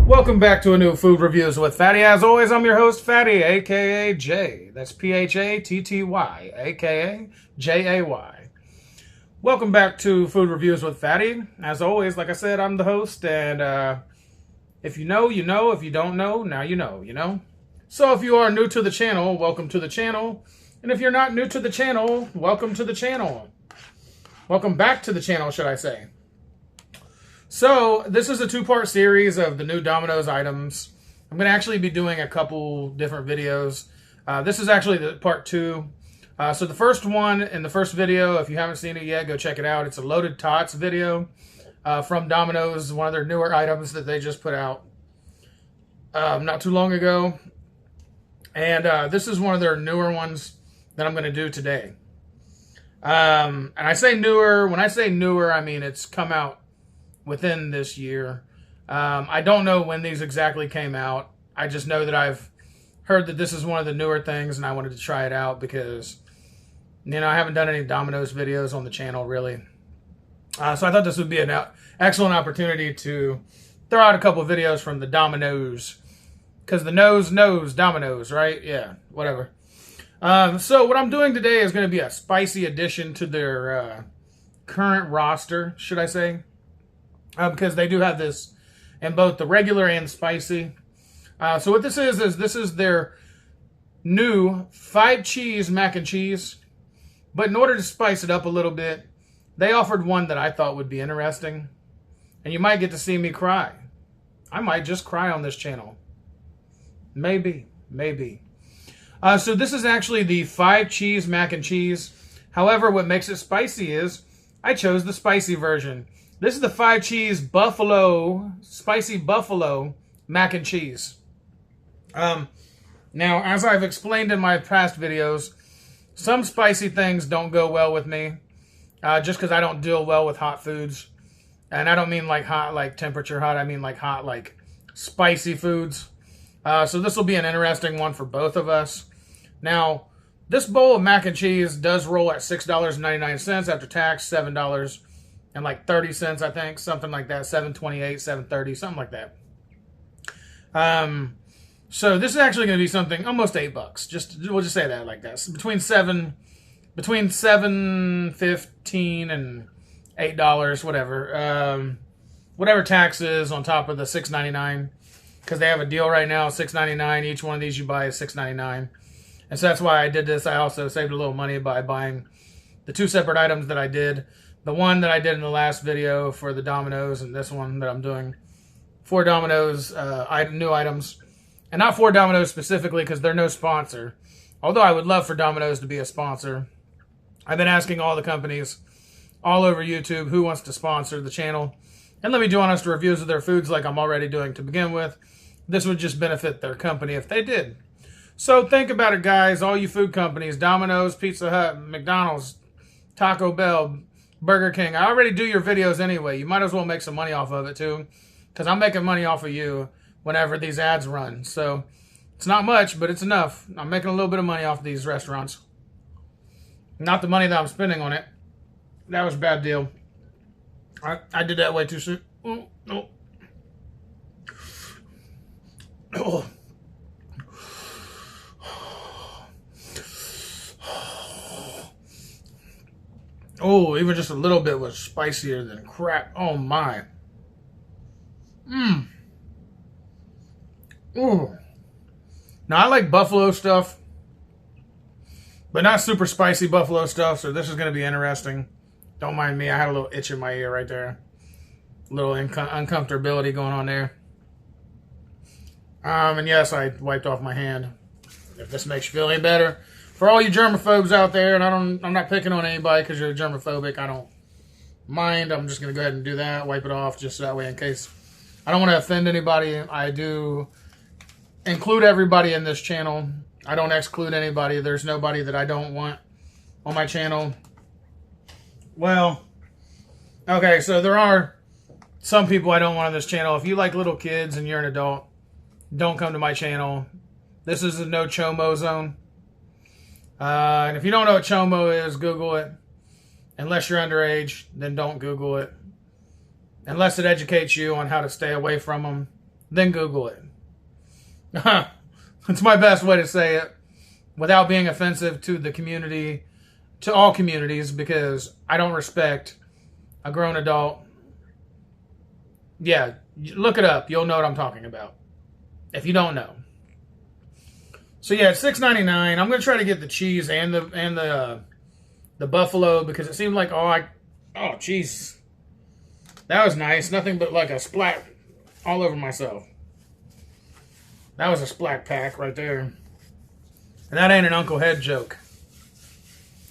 Welcome back to a new Food Reviews with Fatty. As always, I'm your host, Fatty, a.k.a. Jay. That's P-H-A-T-T-Y, a.k.a. J-A-Y. Welcome back to Food Reviews with Fatty. As always, like I said, I'm the host, and if you know, you know. If you don't know, now you know. So if you are new to the channel, welcome to the channel. And if you're not new to the channel, welcome to the channel. Welcome back to the channel, should I say. So, this is a two-part series of the new Domino's items. I'm going to actually be doing a couple different videos. This is actually the part 2. So the first one in the first video, if you haven't seen it yet, go check it out. It's a Loaded Tots video from Domino's, one of their newer items that they just put out not too long ago. And this is one of their newer ones that I'm going to do today. And I say newer, when I say newer, I mean it's come out within this year. I don't know when these exactly came out. I just know that I've heard that this is one of the newer things, and I wanted to try it out because, you know, I haven't done any Domino's videos on the channel, really. So I thought this would be an excellent opportunity to throw out a couple of videos from the Domino's. Because the nose knows Domino's, right? Yeah, whatever. So what I'm doing today is going to be a spicy addition to their current roster, should I say. Because they do have this in both the regular and spicy. So what this is their new 5-cheese mac and cheese. But in order to spice it up a little bit, they offered one that I thought would be interesting. And you might get to see me cry. I might just cry on this channel. Maybe. So this is actually the 5-cheese mac and cheese. However, what makes it spicy is I chose the spicy version. This is the 5-cheese buffalo, spicy buffalo mac and cheese. Now, as I've explained in my past videos, some spicy things don't go well with me, just because I don't deal well with hot foods. And I don't mean like hot, like temperature hot. I mean like hot, like spicy foods. So this will be an interesting one for both of us. Now, this bowl of mac and cheese does roll at $6.99 after tax, $7 and like 30 cents, I think, something like that, $7.28, $7.30, something like that. So this is actually going to be something almost $8. We'll just say that like that. Between $7.15 and $8, whatever. Whatever tax is on top of the $6.99, because they have a deal right now, $6.99. Each one of these you buy is $6.99, and so that's why I did this. I also saved a little money by buying the two separate items that I did. The one that I did in the last video for the Domino's, and this one that I'm doing for Domino's new items. And not for Domino's specifically, because they're no sponsor. Although I would love for Domino's to be a sponsor. I've been asking all the companies all over YouTube who wants to sponsor the channel. And let me do honest reviews of their foods like I'm already doing to begin with. This would just benefit their company if they did. So think about it, guys. All you food companies, Domino's, Pizza Hut, McDonald's, Taco Bell, Burger King. I already do your videos anyway. You might as well make some money off of it too, because I'm making money off of you whenever these ads run. So it's not much, but it's enough. I'm making a little bit of money off of these restaurants. Not the money that I'm spending on it. That was a bad deal. I did that way too soon. Oh, no. Oh. Oh, even just a little bit was spicier than crap. Oh, my. Oh. Now, I like buffalo stuff, but not super spicy buffalo stuff, so this is going to be interesting. Don't mind me. I had a little itch in my ear right there. A little uncomfortability going on there. And yes, I wiped off my hand. If this makes you feel any better. For all you germaphobes out there, and I'm not picking on anybody because you're germophobic. I don't mind. I'm just going to go ahead and do that. Wipe it off just that way in case. I don't want to offend anybody. I do include everybody in this channel. I don't exclude anybody. There's nobody that I don't want on my channel. Well, okay, so there are some people I don't want on this channel. If you like little kids and you're an adult, don't come to my channel. This is a no chomo zone. And if you don't know what chomo is, Google it. Unless you're underage, then don't Google it. Unless it educates you on how to stay away from them then Google it. It's my best way to say it without being offensive to the community, to all communities, because I don't respect a grown adult. Yeah, look it up. You'll know what I'm talking about if you don't know. So yeah, it's $6.99. I'm gonna try to get the cheese and the buffalo because it seemed like oh jeez, that was nice. Nothing but like a splat all over myself. That was a splat pack right there, and that ain't an Uncle Head joke.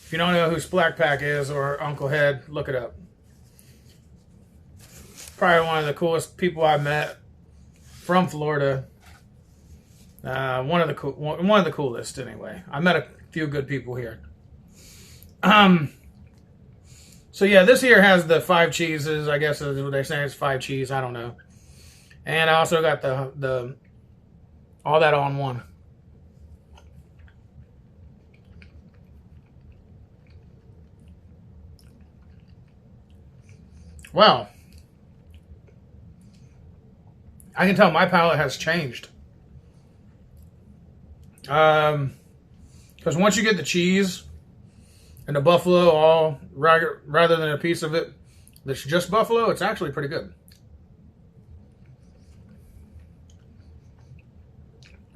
If you don't know who Splat Pack is or Uncle Head, look it up. Probably one of the coolest people I met from Florida. One of the coolest, anyway. I met a few good people here. So yeah, this here has the 5 cheeses. I guess is what they're saying. It's 5 cheese. I don't know. And I also got the all that on one. Wow. I can tell my palate has changed. Because once you get the cheese and the buffalo all rather than a piece of it that's just buffalo, it's actually pretty good.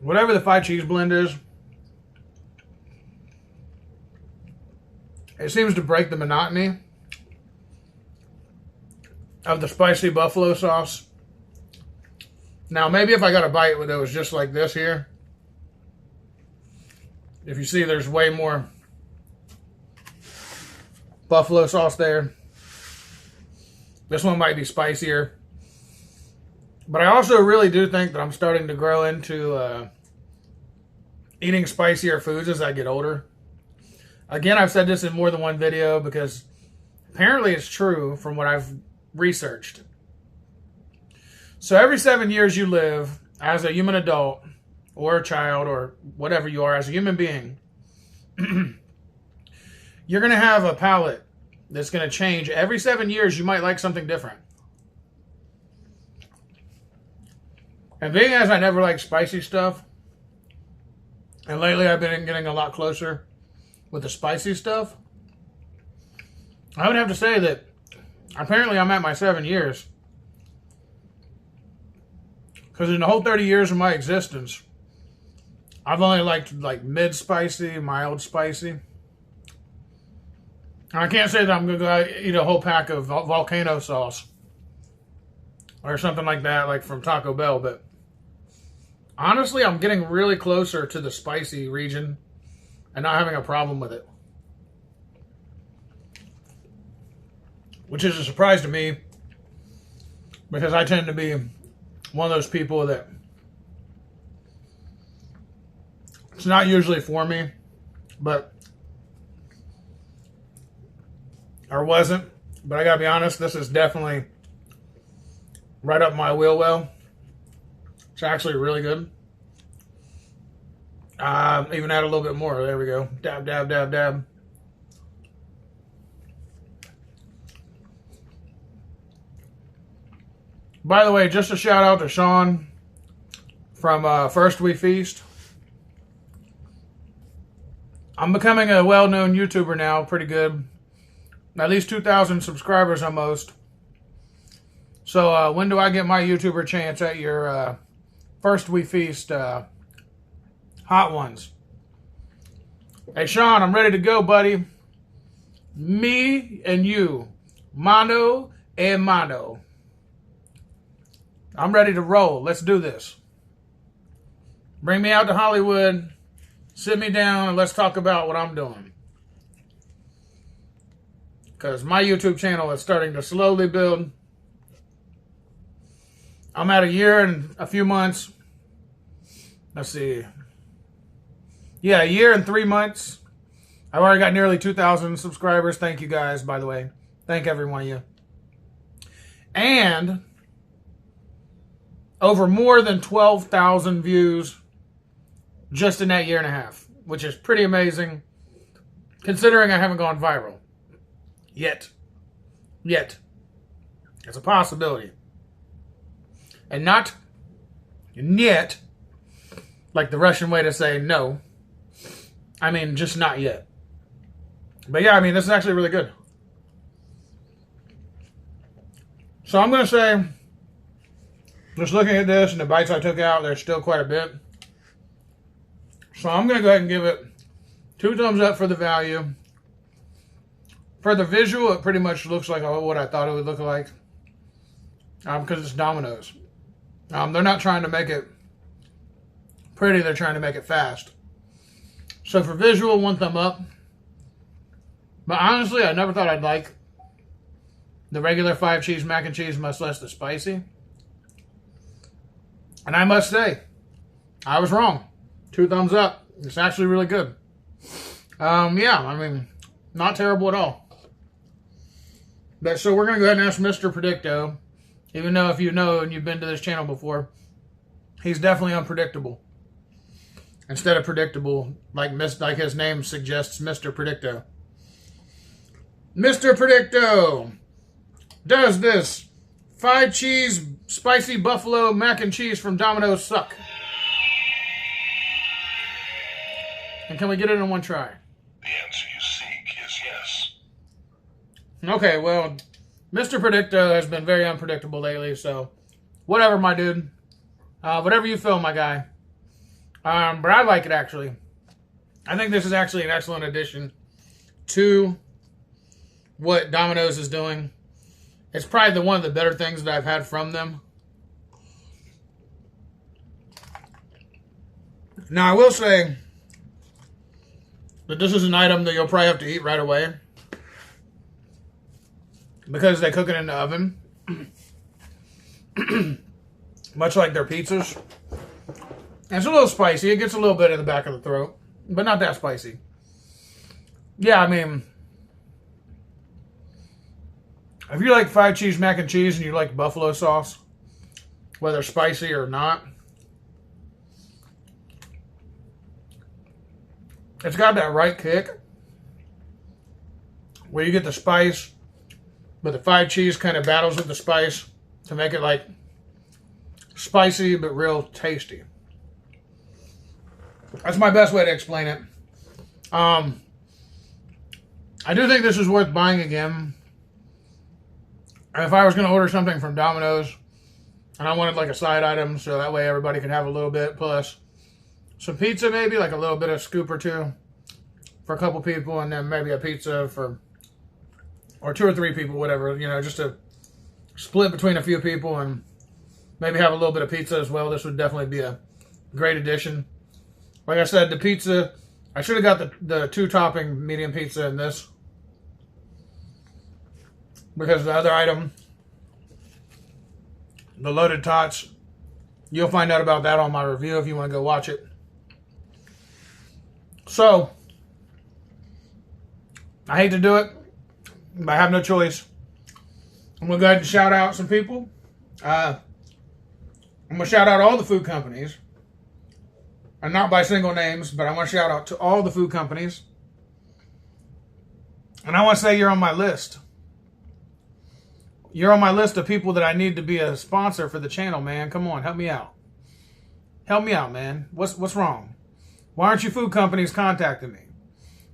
Whatever the 5 cheese blend is, it seems to break the monotony of the spicy buffalo sauce. Now, maybe if I got a bite that was just like this here, if you see there's way more buffalo sauce there. This one might be spicier. But I also really do think that I'm starting to grow into eating spicier foods as I get older. Again, I've said this in more than one video because apparently it's true from what I've researched. So every 7 years you live as a human adult or a child or whatever you are as a human being, you're going to have a palate that's going to change. Every 7 years you might like something different. And being as I never liked spicy stuff, and lately I've been getting a lot closer with the spicy stuff, I would have to say that apparently I'm at my 7 years. Because in the whole 30 years of my existence, I've only liked like mid-spicy, mild spicy. And I can't say that I'm going to go eat a whole pack of volcano sauce or something like that, like from Taco Bell, but honestly, I'm getting really closer to the spicy region and not having a problem with it. Which is a surprise to me because I tend to be one of those people that it's not usually for me, but or wasn't. But I gotta be honest, this is definitely right up my wheel well. It's actually really good. Even add a little bit more. There we go. Dab, dab, dab, dab. By the way, just a shout out to Sean from First We Feast. I'm becoming a well-known YouTuber now, pretty good. At least 2,000 subscribers almost. So when do I get my YouTuber chance at your First We Feast hot ones? Hey Sean, I'm ready to go, buddy. Me and you, mano a mano. I'm ready to roll. Let's do this. Bring me out to Hollywood. Sit me down and let's talk about what I'm doing. Because my YouTube channel is starting to slowly build. I'm at a year and a few months. Let's see. Yeah, a year and 3 months. I've already got nearly 2,000 subscribers. Thank you guys, by the way. Thank every one of you. And over more than 12,000 views just in that year and a half, which is pretty amazing considering I haven't gone viral yet. It's a possibility. And not Yet, like the Russian way to say no. I mean, just not yet. But yeah, I mean, this is actually really good. So I'm going to say, just looking at this and the bites I took out, there's still quite a bit. So I'm going to go ahead and give it 2 thumbs up for the value. For the visual, it pretty much looks like what I thought it would look like. Because it's Domino's. They're not trying to make it pretty, they're trying to make it fast. So for visual, 1 thumb up. But honestly, I never thought I'd like the regular 5 cheese mac and cheese, much less the spicy. And I must say, I was wrong. 2 thumbs up. It's actually really good. Yeah, I mean, not terrible at all. But so we're going to go ahead and ask Mr. Predicto. Even though if you know and you've been to this channel before, he's definitely unpredictable. Instead of predictable, like his name suggests, Mr. Predicto. Mr. Predicto, does this 5 cheese spicy buffalo mac and cheese from Domino's suck? And can we get it in 1 try? The answer you seek is yes. Okay, well, Mr. Predicto has been very unpredictable lately, so whatever, my dude. Whatever you feel, my guy. But I like it, actually. I think this is actually an excellent addition to what Domino's is doing. It's probably one of the better things that I've had from them. Now, I will say that this is an item that you'll probably have to eat right away, because they cook it in the oven. Much like their pizzas. And it's a little spicy. It gets a little bit in the back of the throat. But not that spicy. Yeah, I mean, if you like 5 cheese mac and cheese and you like buffalo sauce, whether spicy or not, it's got that right kick where you get the spice, but the 5 cheese kind of battles with the spice to make it like spicy but real tasty. That's my best way to explain it. I do think this is worth buying again. If I was going to order something from Domino's and I wanted like a side item so that way everybody could have a little bit, plus some pizza maybe, like a little bit of scoop or 2 for a couple people, and then maybe a pizza for, or 2 or 3 people, whatever, you know, just to split between a few people and maybe have a little bit of pizza as well. This would definitely be a great addition. Like I said, the pizza, I should have got the 2-topping medium pizza in this, because the other item, the loaded tots, you'll find out about that on my review if you want to go watch it. So, I hate to do it, but I have no choice. I'm going to go ahead and shout out some people. I'm going to shout out all the food companies. And not by single names, but I want to shout out to all the food companies. And I want to say you're on my list. You're on my list of people that I need to be a sponsor for the channel, man. Come on, help me out. Help me out, man. What's wrong? Why aren't you food companies contacting me?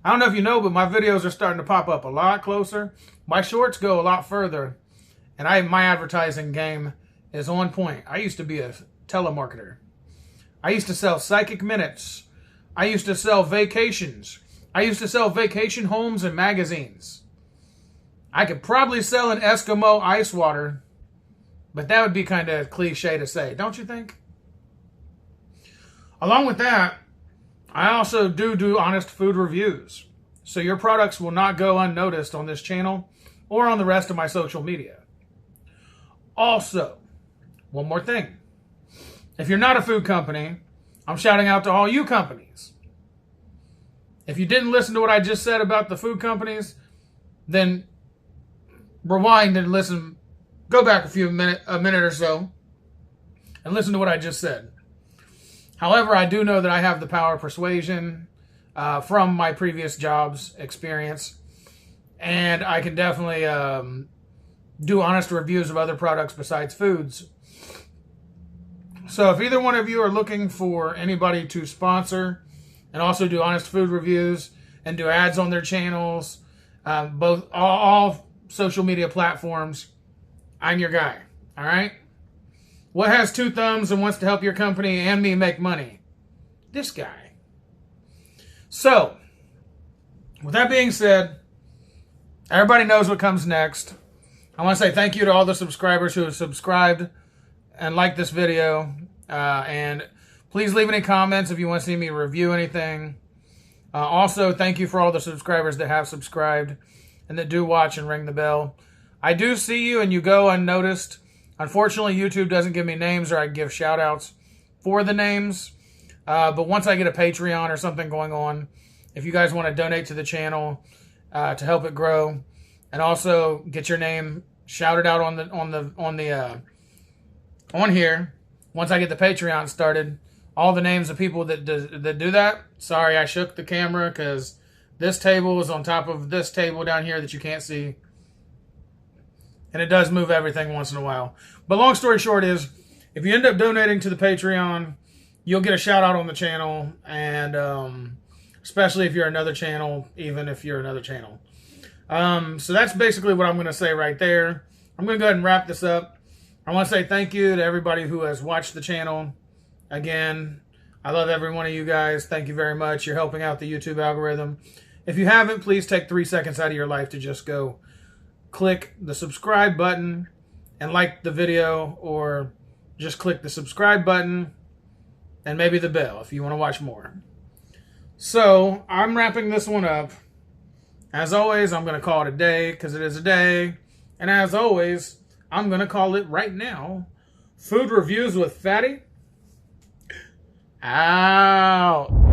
I don't know if you know, but my videos are starting to pop up a lot closer. My shorts go a lot further. And my advertising game is on point. I used to be a telemarketer. I used to sell psychic minutes. I used to sell vacations. I used to sell vacation homes and magazines. I could probably sell an Eskimo ice water, but that would be kind of cliche to say, don't you think? Along with that, I also do honest food reviews. So your products will not go unnoticed on this channel or on the rest of my social media. Also, one more thing. If you're not a food company, I'm shouting out to all you companies. If you didn't listen to what I just said about the food companies, then rewind and listen. Go back a minute or so, and listen to what I just said. However, I do know that I have the power of persuasion from my previous jobs experience, and I can definitely do honest reviews of other products besides foods. So if either one of you are looking for anybody to sponsor and also do honest food reviews and do ads on their channels, both all social media platforms, I'm your guy. All right? What has two thumbs and wants to help your company and me make money? This guy. So, with that being said, everybody knows what comes next. I want to say thank you to all the subscribers who have subscribed and liked this video. And please leave any comments if you want to see me review anything. Also, thank you for all the subscribers that have subscribed and that do watch and ring the bell. I do see you and you go unnoticed. Unfortunately, YouTube doesn't give me names, or I give shout outs for the names. But once I get a Patreon or something going on, if you guys want to donate to the channel to help it grow, and also get your name shouted out on here, once I get the Patreon started, all the names of people that do that. Sorry, I shook the camera because this table is on top of this table down here that you can't see. And it does move everything once in a while. But long story short is, if you end up donating to the Patreon, you'll get a shout out on the channel. And especially if you're another channel, even if you're another channel. So that's basically what I'm going to say right there. I'm going to go ahead and wrap this up. I want to say thank you to everybody who has watched the channel. Again, I love every one of you guys. Thank you very much. You're helping out the YouTube algorithm. If you haven't, please take 3 seconds out of your life to just go click the subscribe button and like the video, or just click the subscribe button and maybe the bell if you want to watch more. So I'm wrapping this one up. As always, I'm going to call it a day because it is a day. And as always, I'm going to call it right now, Food Reviews with Fatty. Out.